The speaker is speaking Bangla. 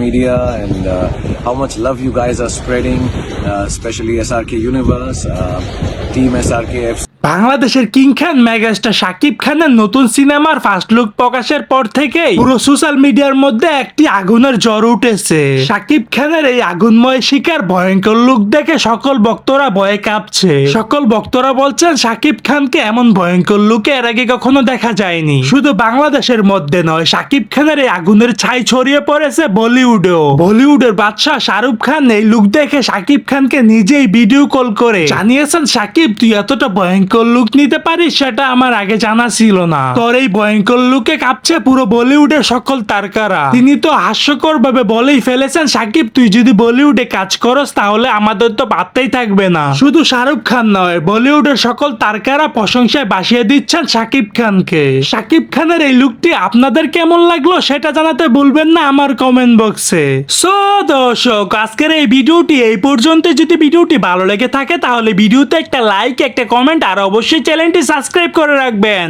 media and how much love you guys are spreading, especially SRK Universe, Team SRK FC. বাংলাদেশের কিং খান মেগাস্টার শাকিব খানের নতুন সিনেমার ফার্স্ট লুক প্রকাশের পর থেকে পুরো সোশ্যাল মিডিয়ার মধ্যে একটি আগুনের জ্বর উঠেছে। শাকিব খানের এই আগুনময় শিকার ভয়ঙ্কর লুক দেখে সকল ভক্তরা ভয়ে কাঁপছে। সকল ভক্তরা বলছেন শাকিব খানকে এমন ভয়ঙ্কর লুকে এর আগে কখনো দেখা যায়নি। শুধু বাংলাদেশের মধ্যে নয়, শাকিব খানের এই আগুনের ছাই ছড়িয়ে পড়েছে বলিউডেও। বলিউডের বাদশাহ শাহরুখ খান এই লুক দেখে শাকিব খানকে নিজেই ভিডিও কল করে জানিয়েছেন, শাকিব তুই এতটা ভয়ঙ্কর লুক নিতে পারিস সেটা আমার আগে জানা ছিল না। তোর এই ভয়ঙ্কর লুকে কাঁপছে পুরো বলিউডের সকল তারকারা। তিনি তো হাস্যকর ভাবে বলেই ফেলেছেন, শাকিব তুই যদি বলিউডে কাজ করস তাহলে আমাদের তো পাত্তাই থাকবে না। শুধু শাহরুখ খান নয়, বলিউডের সকল তারকারা প্রশংসায় ভাসিয়ে দিচ্ছেন শাকিব খানকে। শাকিব খানের এই লুকটি আপনাদের কেমন লাগলো সেটা জানাতে ভুলবেন না আমার কমেন্ট বক্সে। সো দর্শক, আজকের এই ভিডিওটি এই পর্যন্ত। যদি ভিডিওটি ভালো লেগে থাকে তাহলে ভিডিওতে একটা লাইক, একটা কমেন্ট আর অবশ্যই চ্যানেলটি সাবস্ক্রাইব করে রাখবেন।